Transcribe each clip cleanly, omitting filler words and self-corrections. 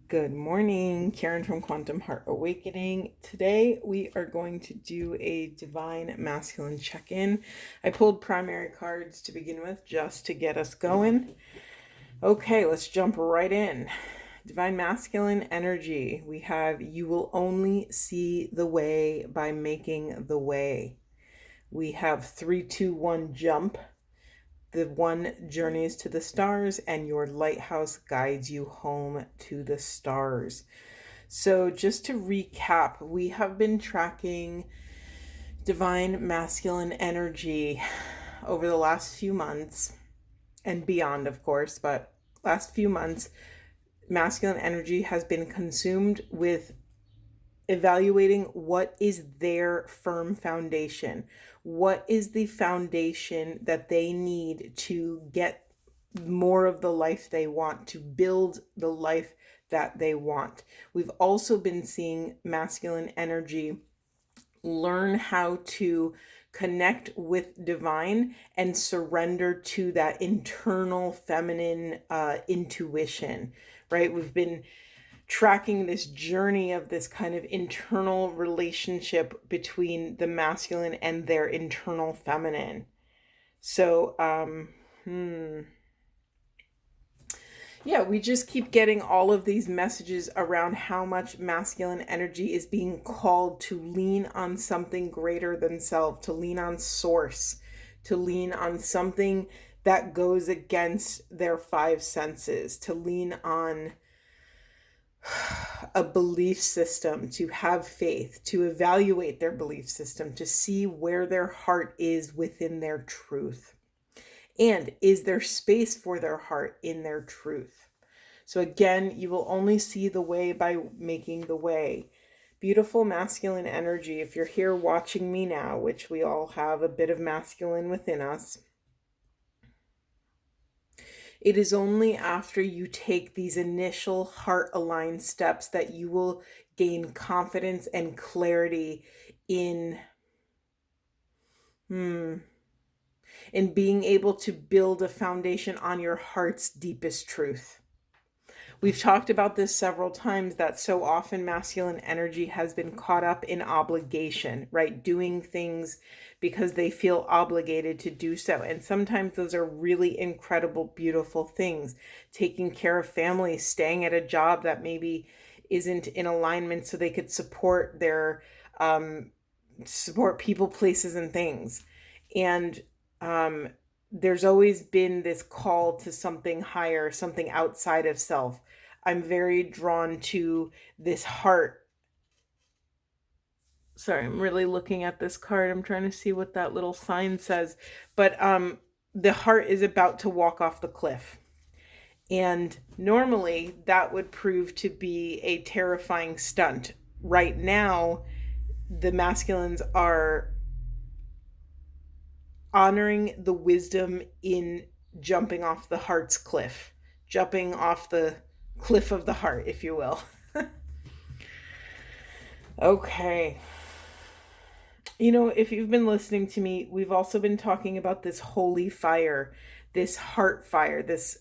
Good morning, Karen from Quantum Heart Awakening. Today we are going to do a Divine Masculine check-in. I pulled primary cards to begin with just to get us going. Okay, let's jump right in. Divine Masculine energy. We have you will only see the way by making the way. We have 3, 2, 1 jump. The one journeys to the stars, and your lighthouse guides you home to the stars. So just to recap, we have been tracking divine masculine energy over the last few months and beyond, of course, but last few months, masculine energy has been consumed with evaluating what is their firm foundation. What is the foundation that they need to get more of the life they want, to build the life that they want? We've also been seeing masculine energy learn how to connect with divine and surrender to that internal feminine intuition, right? We've been tracking this journey of this kind of internal relationship between the masculine and their internal feminine. So, yeah, we just keep getting all of these messages around how much masculine energy is being called to lean on something greater than self, to lean on source, to lean on something that goes against their five senses, to lean on a belief system, to have faith, to evaluate their belief system, to see where their heart is within their truth. And is there space for their heart in their truth? So again, you will only see the way by making the way. Beautiful masculine energy. If you're here watching me now, which we all have a bit of masculine within us, it is only after you take these initial heart-aligned steps that you will gain confidence and clarity in being able to build a foundation on your heart's deepest truth. We've talked about this several times, that so often masculine energy has been caught up in obligation, right? Doing things because they feel obligated to do so. And sometimes those are really incredible, beautiful things. Taking care of family, staying at a job that maybe isn't in alignment so they could support their, support people, places, and things. And there's always been this call to something higher, something outside of self. I'm very drawn to this heart. Sorry, I'm really looking at this card. I'm trying to see what that little sign says. But the heart is about to walk off the cliff. And normally that would prove to be a terrifying stunt. Right now, the masculines are honoring the wisdom in jumping off the heart's cliff, jumping off the cliff of the heart, if you will. Okay. You know, if you've been listening to me, we've also been talking about this holy fire, this heart fire, this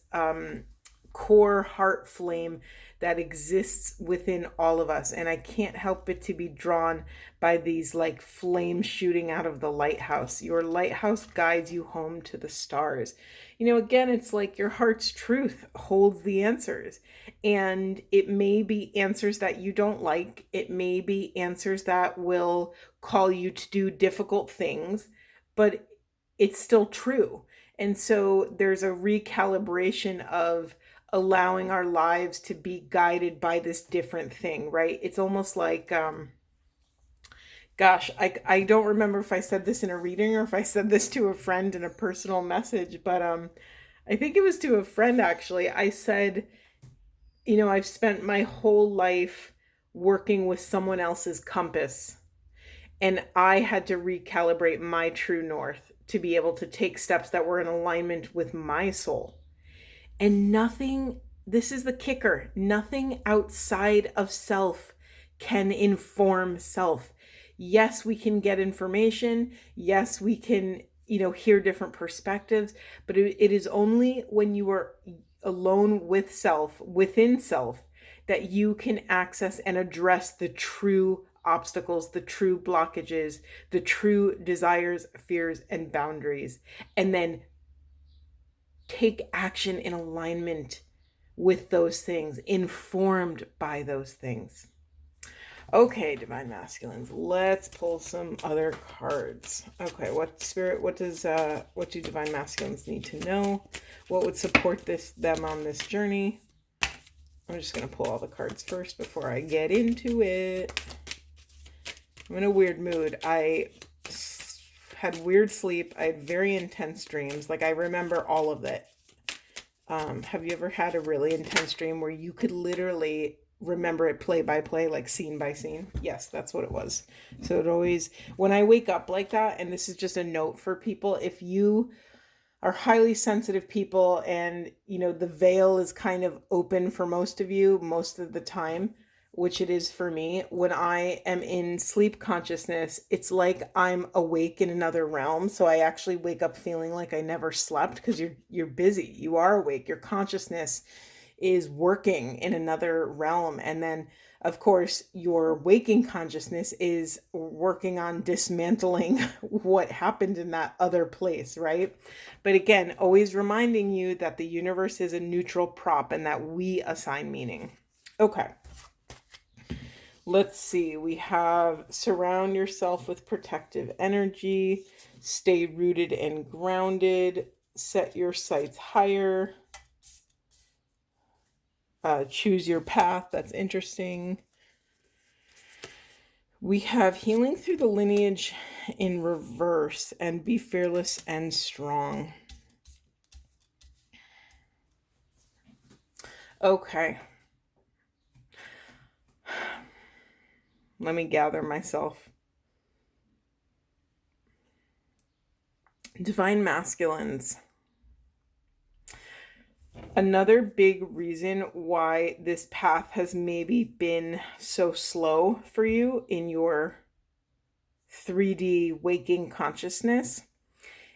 core heart flame that exists within all of us. And I can't help but to be drawn by these like flames shooting out of the lighthouse. Your lighthouse guides you home to the stars. You know, again, it's like your heart's truth holds the answers. And it may be answers that you don't like. It may be answers that will call you to do difficult things, but it's still true. And so there's a recalibration of allowing our lives to be guided by this different thing, right? It's almost like, gosh, I don't remember if I said this in a reading or if I said this to a friend in a personal message, but I think it was to a friend actually. I said, you know, I've spent my whole life working with someone else's compass, and I had to recalibrate my true north to be able to take steps that were in alignment with my soul. And nothing, this is the kicker, nothing outside of self can inform self. Yes, we can get information. Yes, we can, hear different perspectives, but it is only when you are alone with self, within self, that you can access and address the true obstacles, the true blockages, the true desires, fears, and boundaries, and then take action in alignment with those things, informed by those things. Okay, Divine Masculines, let's pull some other cards. Okay, what do Divine Masculines need to know? What would support them on this journey? I'm just going to pull all the cards first before I get into it. I'm in a weird mood. I had weird sleep. I had very intense dreams. Like, I remember all of it. Have you ever had a really intense dream where you could literally remember it play by play, like scene by scene? Yes, that's what it was. So it always, when I wake up like that, and this is just a note for people, if you are highly sensitive people and, you know, the veil is kind of open for most of you most of the time, which it is for me, when I am in sleep consciousness, it's like I'm awake in another realm. So I actually wake up feeling like I never slept, because you're busy, you are awake, your consciousness is working in another realm. And then, of course, your waking consciousness is working on dismantling what happened in that other place, right? But again, always reminding you that the universe is a neutral prop and that we assign meaning. Okay. Let's see. We have surround yourself with protective energy, stay rooted and grounded, set your sights higher, choose your path. That's interesting. We have healing through the lineage in reverse and be fearless and strong. Okay. Let me gather myself. Divine Masculines. Another big reason why this path has maybe been so slow for you in your 3D waking consciousness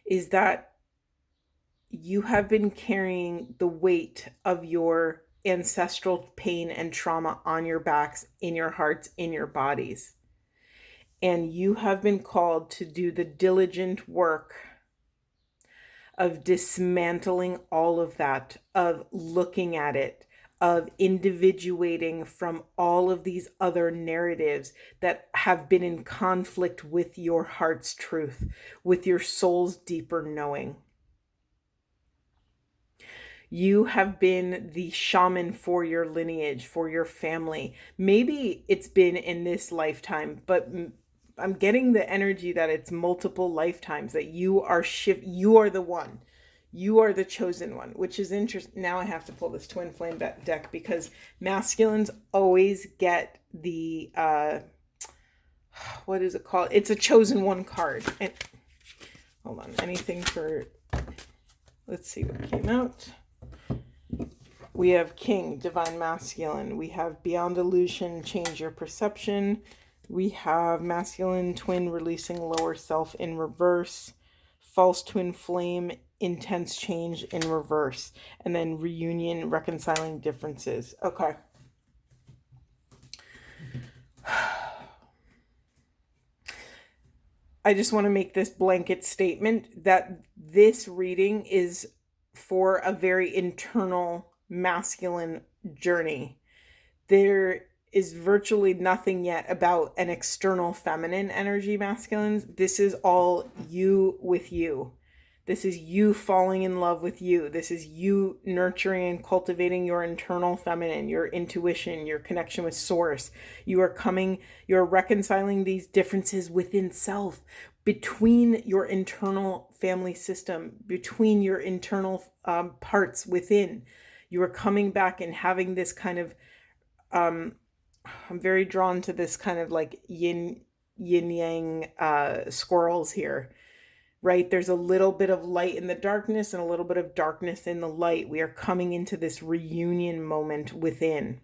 is that you have been carrying the weight of your ancestral pain and trauma on your backs, in your hearts, in your bodies. And you have been called to do the diligent work of dismantling all of that, of looking at it, of individuating from all of these other narratives that have been in conflict with your heart's truth, with your soul's deeper knowing. You have been the shaman for your lineage, for your family. Maybe it's been in this lifetime, but I'm getting the energy that it's multiple lifetimes, that you are you are the one. You are the chosen one, which is interesting. Now I have to pull this twin flame deck because masculines always get the, what is it called? It's a chosen one card. And hold on, anything for, let's see what came out. We have King, Divine Masculine. We have Beyond Illusion, Change Your Perception. We have Masculine Twin, Releasing Lower Self in reverse. False Twin Flame, Intense Change in reverse. And then Reunion, Reconciling Differences. Okay. I just want to make this blanket statement that this reading is for a very internal masculine journey. There is virtually nothing yet about an external feminine energy, masculines. This is all you with you. This is you falling in love with you. This is you nurturing and cultivating your internal feminine, your intuition, your connection with source. You're reconciling these differences within self, between your internal family system, between your internal parts within. You are coming back and having this kind of, I'm very drawn to this kind of like yin yang squirrels here, right? There's a little bit of light in the darkness and a little bit of darkness in the light. We are coming into this reunion moment within.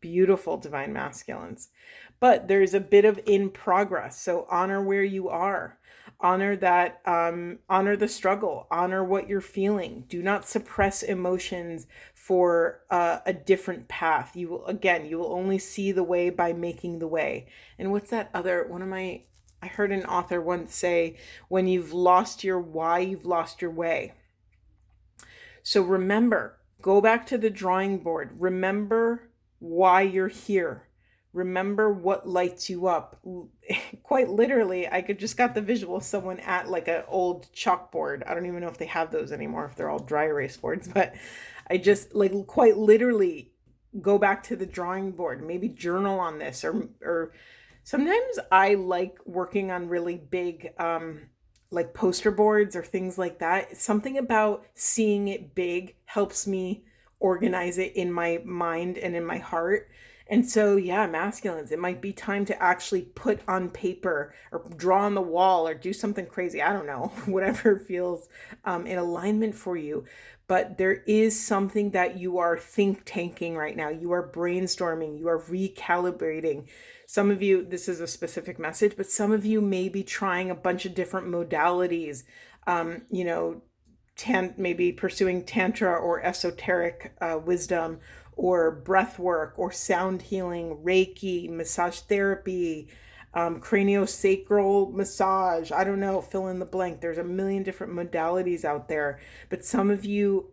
beautiful divine masculines. But there's a bit of in progress. So honor where you are. Honor that, honor the struggle, honor what you're feeling. Do not suppress emotions for a different path. You will only see the way by making the way. And what's that other, I heard an author once say, when you've lost your why, you've lost your way. So remember, go back to the drawing board. Remember why you're here. Remember what lights you up. Quite literally, I could just got the visual of someone at like an old chalkboard. I don't even know if they have those anymore, if they're all dry erase boards, but I just like quite literally go back to the drawing board, maybe journal on this, or sometimes I like working on really big, like poster boards or things like that. Something about seeing it big helps me organize it in my mind and in my heart. And so, yeah, masculines, it might be time to actually put on paper or draw on the wall or do something crazy. I don't know, whatever feels in alignment for you. But there is something that you are think tanking right now. You are brainstorming, you are recalibrating. Some of you, this is a specific message, but some of you may be trying a bunch of different modalities, maybe pursuing Tantra or esoteric wisdom, or breath work, or sound healing, Reiki, massage therapy, craniosacral massage. I don't know, fill in the blank. There's a million different modalities out there. But some of you,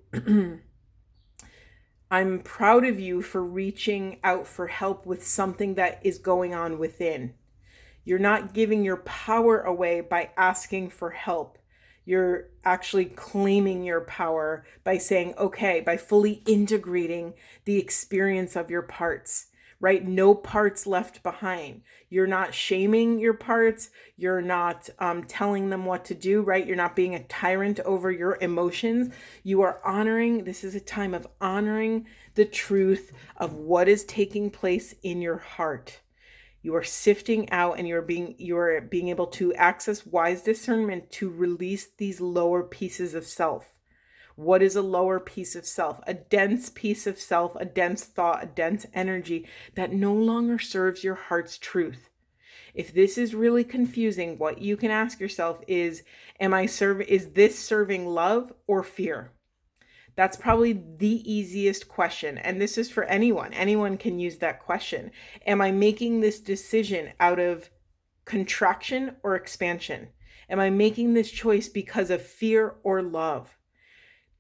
I'm proud of you for reaching out for help with something that is going on within. You're not giving your power away by asking for help. You're actually claiming your power by saying, okay, by fully integrating the experience of your parts, right? No parts left behind. You're not shaming your parts. You're not telling them what to do, right? You're not being a tyrant over your emotions. You are honoring, this is a time of honoring the truth of what is taking place in your heart. You are sifting out, and you are being able to access wise discernment to release these lower pieces of self. What is a lower piece of self? A dense piece of self, a dense thought, a dense energy that no longer serves your heart's truth. If this is really confusing, what you can ask yourself is this serving love or fear? That's probably the easiest question. And this is for anyone. Anyone can use that question. Am I making this decision out of contraction or expansion? Am I making this choice because of fear or love?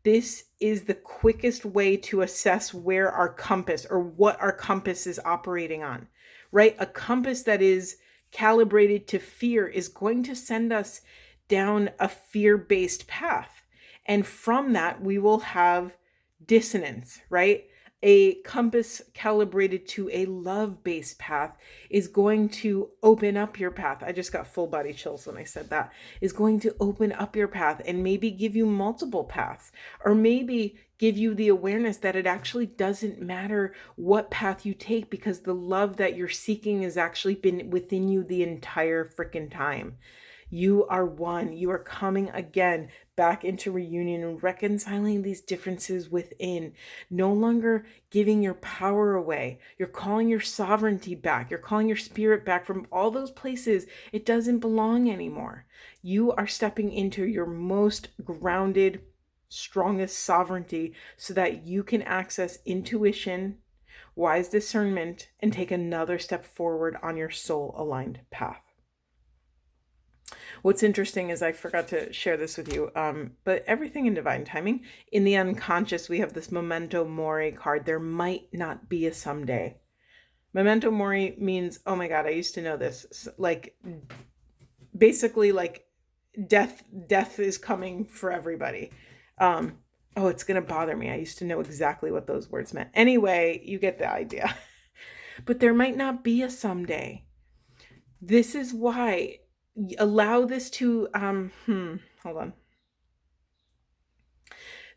This is the quickest way to assess where our compass, or what our compass is operating on, right? A compass that is calibrated to fear is going to send us down a fear-based path. And from that, we will have dissonance, right? A compass calibrated to a love-based path is going to open up your path. I just got full body chills when I said that. Is going to open up your path and maybe give you multiple paths, or maybe give you the awareness that it actually doesn't matter what path you take, because the love that you're seeking has actually been within you the entire freaking time. You are one. You are coming again back into reunion and reconciling these differences within. No longer giving your power away. You're calling your sovereignty back. You're calling your spirit back from all those places it doesn't belong anymore. You are stepping into your most grounded, strongest sovereignty so that you can access intuition, wise discernment, and take another step forward on your soul-aligned path. What's interesting is I forgot to share this with you, but everything in divine timing. In the unconscious, we have this memento mori card. There might not be a someday. Memento mori means, oh my God, I used to know this. Like, basically, like death is coming for everybody. Oh, it's going to bother me. I used to know exactly what those words meant. Anyway, you get the idea. But there might not be a someday. This is why. Allow this to, hold on.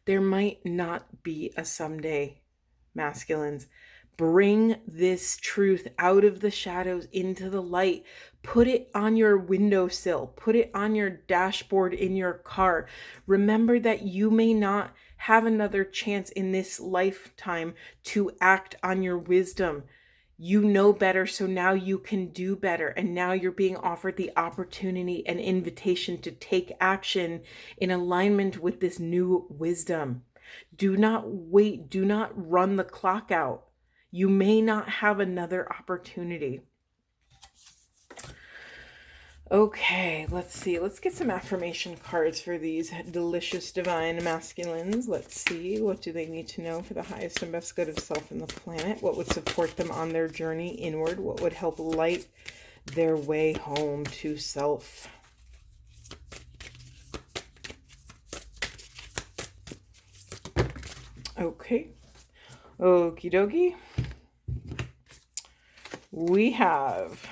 There might not be a someday, masculines. Bring this truth out of the shadows into the light. Put it on your windowsill. Put it on your dashboard in your car. Remember that you may not have another chance in this lifetime to act on your wisdom. You know better, so now you can do better. And now you're being offered the opportunity and invitation to take action in alignment with this new wisdom. Do not wait. Do not run the clock out. You may not have another opportunity. Okay, let's see. Let's get some affirmation cards for these delicious divine masculines. Let's see. What do they need to know for the highest and best good of self and the planet? What would support them on their journey inward? What would help light their way home to self? Okay. Okie dokie. We have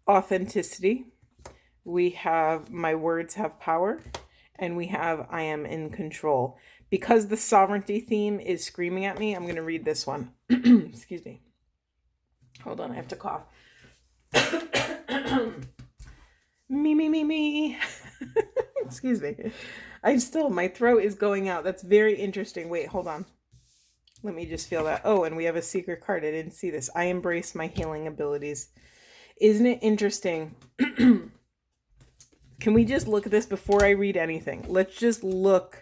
authenticity, we have my words have power, and we have I am in control. Because the sovereignty theme is screaming at me, I'm going to read this one. Excuse me. Hold on, I have to cough. me. Excuse me. My throat is going out. That's very interesting. Wait, hold on. Let me just feel that. Oh, and we have a secret card. I didn't see this. I embrace my healing abilities. Isn't it interesting? Can we just look at this before I read anything? Let's just look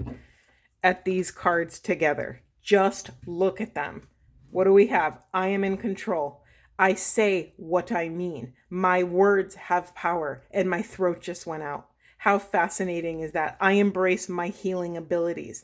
at these cards together. Just look at them. What do we have? I am in control. I say what I mean. My words have power, and my throat just went out. How fascinating is that? I embrace my healing abilities,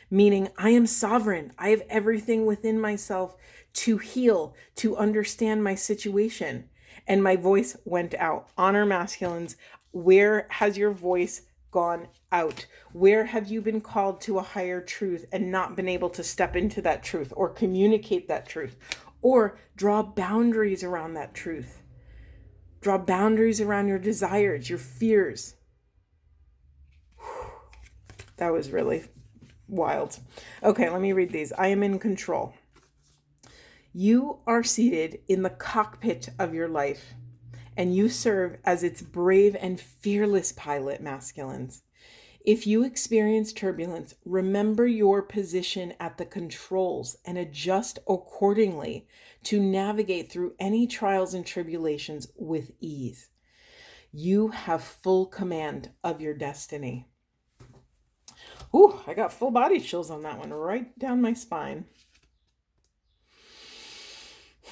meaning I am sovereign. I have everything within myself to heal, to understand my situation. And my voice went out. Honor masculines. Where has your voice gone out? Where have you been called to a higher truth and not been able to step into that truth or communicate that truth or draw boundaries around that truth? Draw boundaries around your desires, your fears. That was really wild. Okay, let me read these. I am in control. You are seated in the cockpit of your life, and you serve as its brave and fearless pilot, masculines. If you experience turbulence, remember your position at the controls and adjust accordingly to navigate through any trials and tribulations with ease. You have full command of your destiny. Ooh, I got full body chills on that one, right down my spine.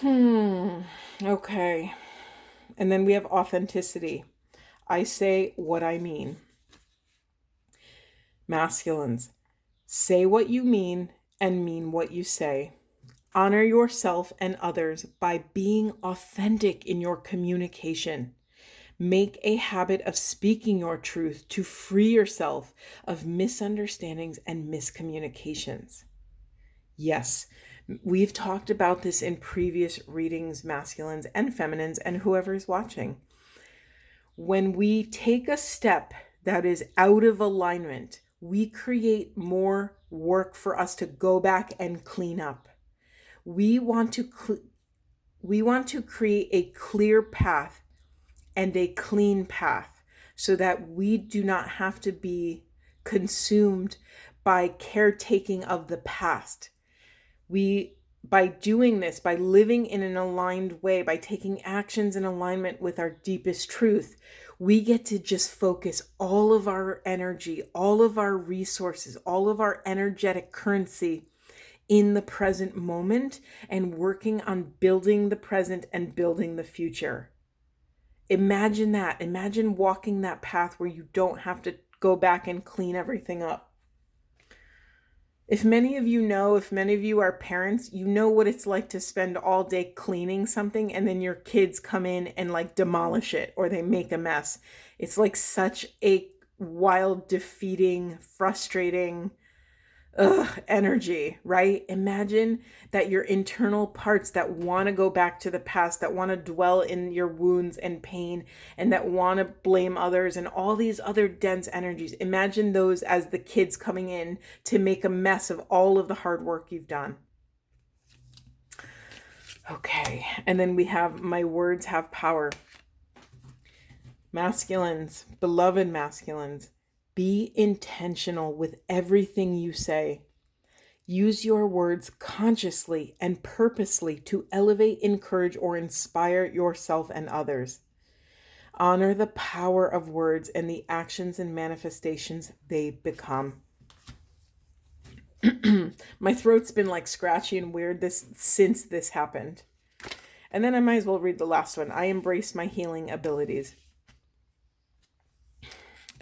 Okay. And then we have authenticity. I say what I mean. Masculines, say what you mean and mean what you say. Honor yourself and others by being authentic in your communication. Make a habit of speaking your truth to free yourself of misunderstandings and miscommunications. Yes, we've talked about this in previous readings, masculines and feminines, and whoever is watching. When we take a step that is out of alignment, we create more work for us to go back and clean up. We want to create a clear path and a clean path so that we do not have to be consumed by caretaking of the past. By doing this, by living in an aligned way, by taking actions in alignment with our deepest truth, we get to just focus all of our energy, all of our resources, all of our energetic currency in the present moment and working on building the present and building the future. Imagine that. Imagine walking that path where you don't have to go back and clean everything up. If many of you are parents, you know what it's like to spend all day cleaning something and then your kids come in and like demolish it or they make a mess. It's like such a wild, defeating, frustrating energy, right? Imagine that your internal parts that want to go back to the past, that want to dwell in your wounds and pain, and that want to blame others and all these other dense energies. Imagine those as the kids coming in to make a mess of all of the hard work you've done. Okay, and then we have my words have power. Masculines, beloved masculines, be intentional with everything you say. Use your words consciously and purposely to elevate, encourage, or inspire yourself and others. Honor the power of words and the actions and manifestations they become. My throat's been like scratchy and weird since this happened. And then I might as well read the last one. I embrace my healing abilities.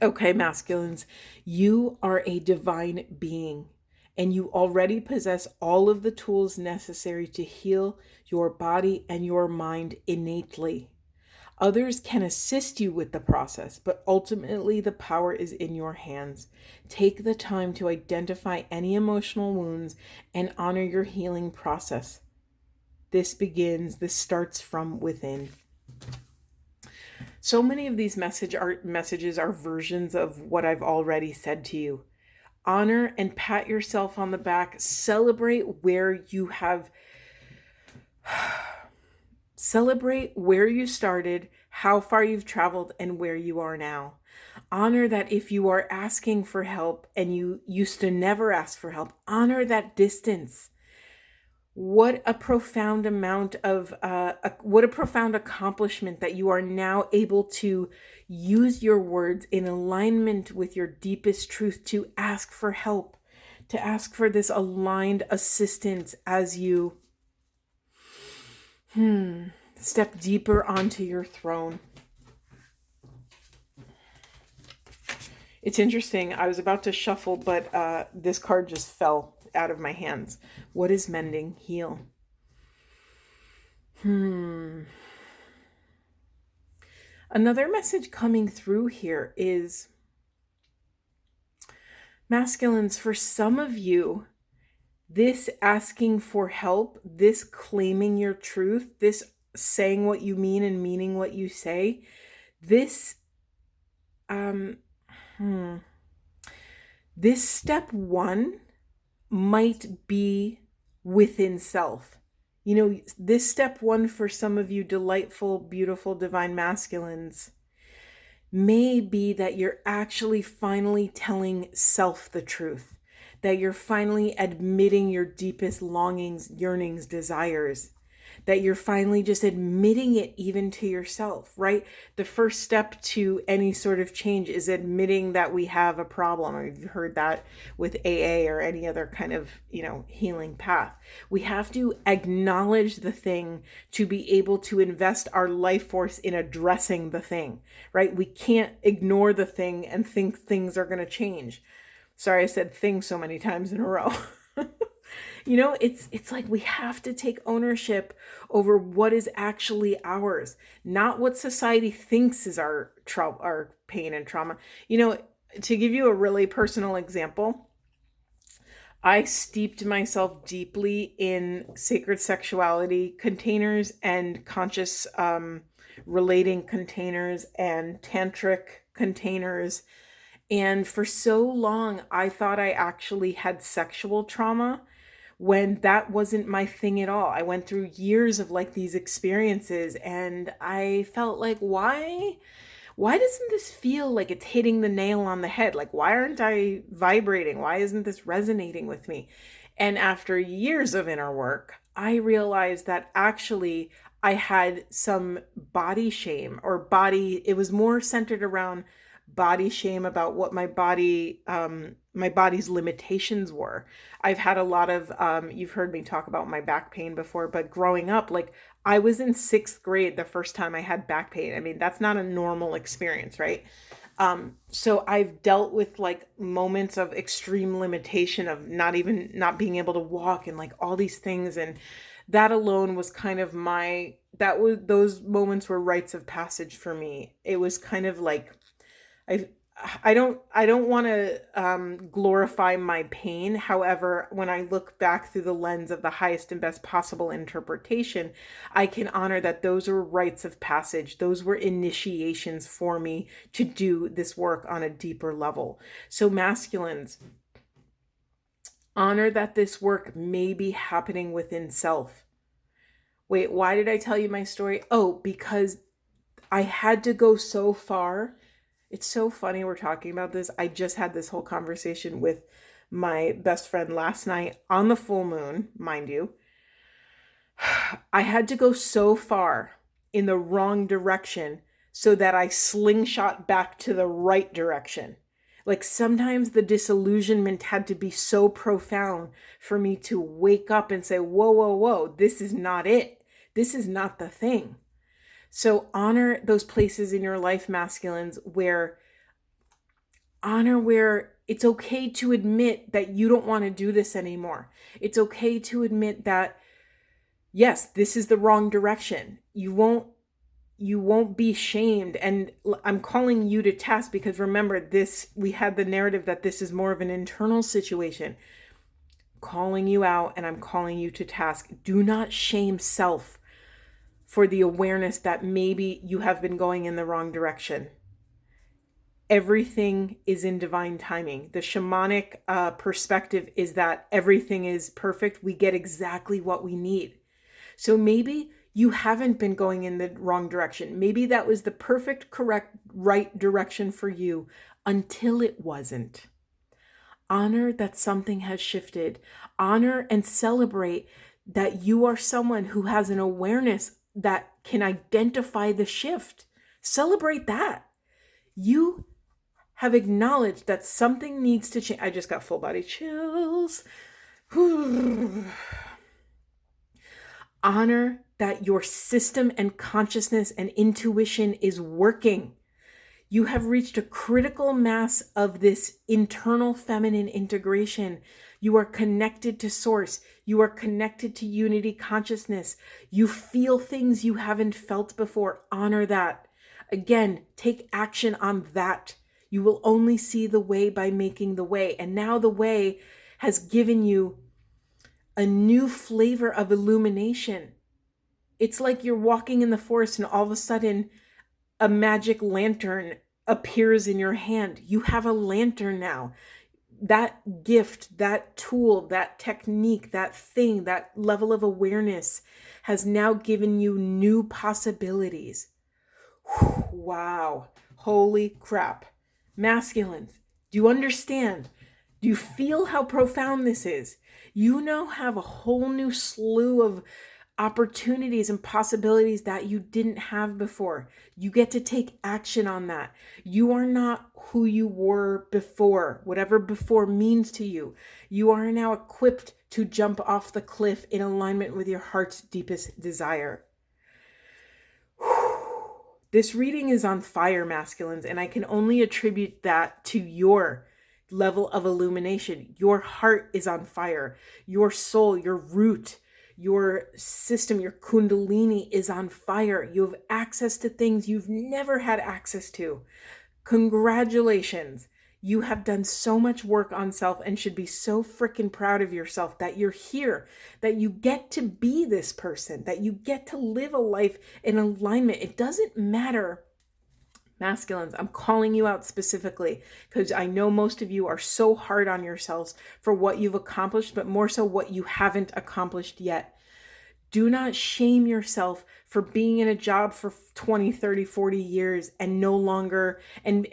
Okay, masculines, you are a divine being, and you already possess all of the tools necessary to heal your body and your mind innately. Others can assist you with the process, but ultimately the power is in your hands. Take the time to identify any emotional wounds and honor your healing process. This starts from within. So many of these messages are versions of what I've already said to you. Honor and pat yourself on the back. Celebrate where you started, how far you've traveled, and where you are now. Honor that if you are asking for help and you used to never ask for help, honor that distance. What a profound what a profound accomplishment that you are now able to use your words in alignment with your deepest truth to ask for help, to ask for this aligned assistance as you step deeper onto your throne. It's interesting. I was about to shuffle, but this card just fell out of my hands. What is mending? Heal. Another message coming through here is, masculines, for some of you, this asking for help, this claiming your truth, this saying what you mean and meaning what you say, this this step one might be within self. You know, this step one for some of you delightful, beautiful, divine masculines may be that you're actually finally telling self the truth, that you're finally admitting your deepest longings, yearnings, desires, that you're finally just admitting it even to yourself, right? The first step to any sort of change is admitting that we have a problem. I've heard that with AA or any other kind of, healing path. We have to acknowledge the thing to be able to invest our life force in addressing the thing, right? We can't ignore the thing and think things are going to change. Sorry, I said thing so many times in a row. It's like we have to take ownership over what is actually ours, not what society thinks is our pain and trauma. To give you a really personal example, I steeped myself deeply in sacred sexuality containers and conscious relating containers and tantric containers. And for so long, I thought I actually had sexual trauma when that wasn't my thing at all. I went through years of these experiences and I felt like, why doesn't this feel like it's hitting the nail on the head? Like, why aren't I vibrating? Why isn't this resonating with me? And after years of inner work, I realized that actually I had some body shame it was more centered around body shame about what my body's limitations were. I've had a lot of, you've heard me talk about my back pain before, but growing up, I was in 6th grade the first time I had back pain. I mean, that's not a normal experience, right? So I've dealt with moments of extreme limitation of not being able to walk and all these things. And that alone was kind of those moments were rites of passage for me. It was kind of I don't want to glorify my pain. However, when I look back through the lens of the highest and best possible interpretation, I can honor that those were rites of passage. Those were initiations for me to do this work on a deeper level. So masculines, honor that this work may be happening within self. Wait, why did I tell you my story? Oh, because I had to go so far. It's so funny we're talking about this. I just had this whole conversation with my best friend last night on the full moon, mind you. I had to go so far in the wrong direction so that I slingshot back to the right direction. Like sometimes the disillusionment had to be so profound for me to wake up and say, whoa, whoa, whoa, this is not it. This is not the thing. So honor those places in your life, masculines, where it's okay to admit that you don't want to do this anymore. It's okay to admit that, yes, this is the wrong direction. You won't be shamed. And I'm calling you to task because remember this, we had the narrative that this is more of an internal situation. Calling you out, and I'm calling you to task. Do not shame self for the awareness that maybe you have been going in the wrong direction. Everything is in divine timing. The shamanic perspective is that everything is perfect. We get exactly what we need. So maybe you haven't been going in the wrong direction. Maybe that was the perfect, correct, right direction for you until it wasn't. Honor that something has shifted. Honor and celebrate that you are someone who has an awareness that can identify the shift. Celebrate that. You have acknowledged that something needs to change. I just got full body chills. Honor that your system and consciousness and intuition is working. You have reached a critical mass of this internal feminine integration. You are connected to source. You are connected to unity consciousness. You feel things you haven't felt before. Honor that. Again, take action on that. You will only see the way by making the way. And now the way has given you a new flavor of illumination. It's like you're walking in the forest and all of a sudden a magic lantern appears in your hand. You have a lantern now. That gift, that tool, that technique, that thing, that level of awareness has now given you new possibilities. Wow. Holy crap. Masculines, do you understand? Do you feel how profound this is? You now have a whole new slew of opportunities and possibilities that you didn't have before. You get to take action on that. You are not who you were before, whatever before means to you. You are now equipped to jump off the cliff in alignment with your heart's deepest desire. This reading is on fire, masculines, and I can only attribute that to your level of illumination. Your heart is on fire. Your soul, your root, your system, your kundalini is on fire. You have access to things you've never had access to. Congratulations. You have done so much work on self and should be so freaking proud of yourself that you're here, that you get to be this person, that you get to live a life in alignment. It doesn't matter. Masculines, I'm calling you out specifically because I know most of you are so hard on yourselves for what you've accomplished, but more so what you haven't accomplished yet. Do not shame yourself for being in a job for 20, 30, 40 years and no longer and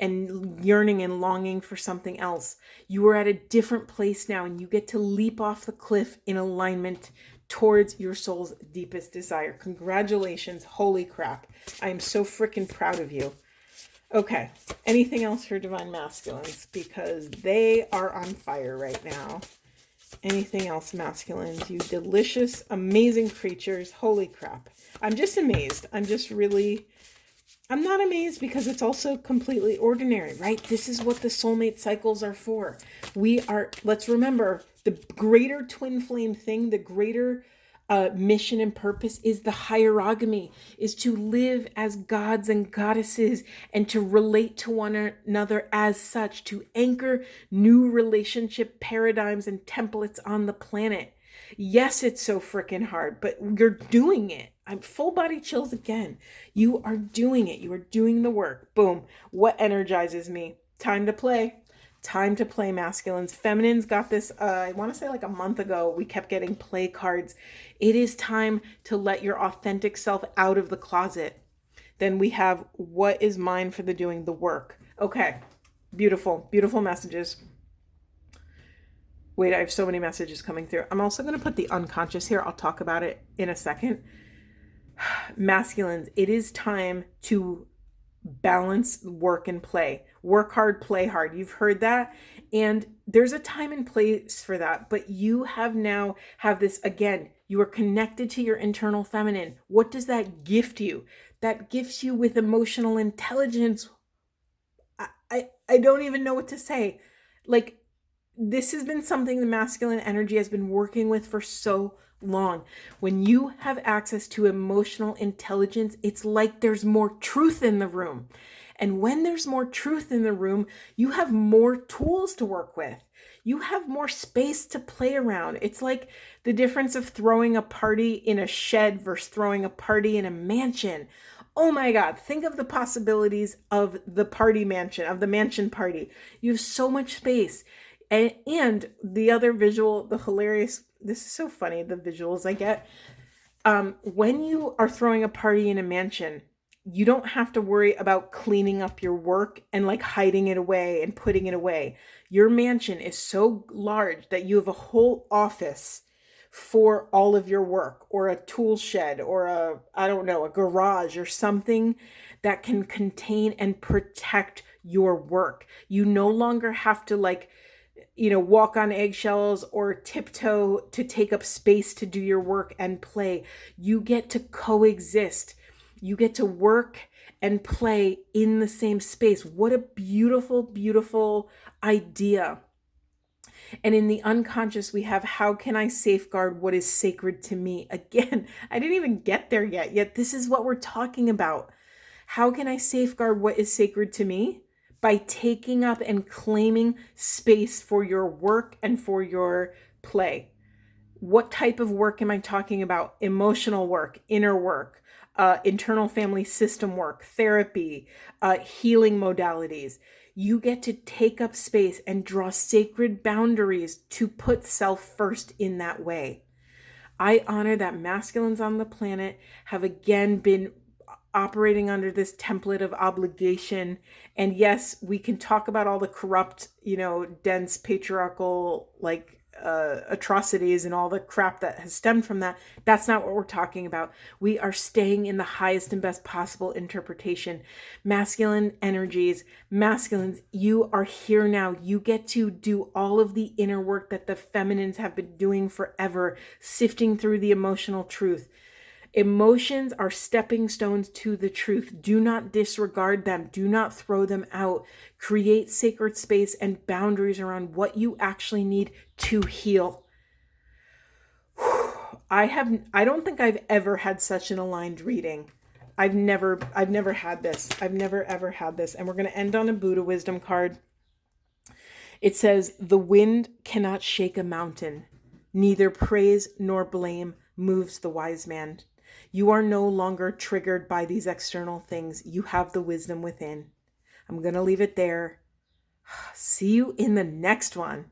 yearning and longing for something else. You are at a different place now and you get to leap off the cliff in alignment towards your soul's deepest desire. Congratulations. Holy crap. I am so freaking proud of you. Okay. Anything else for Divine Masculines? Because they are on fire right now. Anything else, masculines? You delicious, amazing creatures. Holy crap. I'm just amazed. I'm not amazed because it's also completely ordinary, right? This is what the soulmate cycles are for. Let's remember, the greater twin flame thing, the greater mission and purpose is the hierogamy, is to live as gods and goddesses and to relate to one another as such, to anchor new relationship paradigms and templates on the planet. Yes, it's so freaking hard, but you're doing it. I'm full body chills again. You are doing it. You are doing the work. Boom. What energizes me? Time to play. Time to play, masculines. Feminines got this, I want to say like a month ago, we kept getting play cards. It is time to let your authentic self out of the closet. Then we have what is mine for the doing the work. Okay. Beautiful, beautiful messages. Wait, I have so many messages coming through. I'm also going to put the unconscious here. I'll talk about it in a second. Masculines, it is time to balance work and play. Work hard, play hard. You've heard that. And there's a time and place for that. But you have this, again, you are connected to your internal feminine. What does that gift you? That gifts you with emotional intelligence. I don't even know what to say. Like, this has been something the masculine energy has been working with for so long. When you have access to emotional intelligence, it's like there's more truth in the room. And when there's more truth in the room, you have more tools to work with. You have more space to play around. It's like the difference of throwing a party in a shed versus throwing a party in a mansion. Oh my God, think of the possibilities of the party mansion, of the mansion party. You have so much space. And the other visual, the hilarious, this is so funny, the visuals I get. When you are throwing a party in a mansion, you don't have to worry about cleaning up your work and like hiding it away and putting it away. Your mansion is so large that you have a whole office for all of your work, or a tool shed, or a garage or something that can contain and protect your work. You no longer have to walk on eggshells or tiptoe to take up space to do your work and play. You get to coexist. You get to work and play in the same space. What a beautiful, beautiful idea. And in the unconscious, we have, how can I safeguard what is sacred to me? Again, I didn't even get there yet this is what we're talking about. How can I safeguard what is sacred to me? By taking up and claiming space for your work and for your play. What type of work am I talking about? Emotional work, inner work, internal family system work, therapy, healing modalities. You get to take up space and draw sacred boundaries to put self first in that way. I honor that masculines on the planet have again been operating under this template of obligation. And yes, we can talk about all the corrupt, dense patriarchal, atrocities and all the crap that has stemmed from that. That's not what we're talking about. We are staying in the highest and best possible interpretation. Masculine energies, masculines, you are here now. You get to do all of the inner work that the feminines have been doing forever, sifting through the emotional truth. Emotions are stepping stones to the truth. Do not disregard them. Do not throw them out. Create sacred space and boundaries around what you actually need to heal. I don't think I've ever had such an aligned reading. I've never had this. I've never ever had this. And we're going to end on a Buddha wisdom card. It says, "The wind cannot shake a mountain. Neither praise nor blame moves the wise man. You are no longer triggered by these external things. You have the wisdom within." I'm going to leave it there. See you in the next one.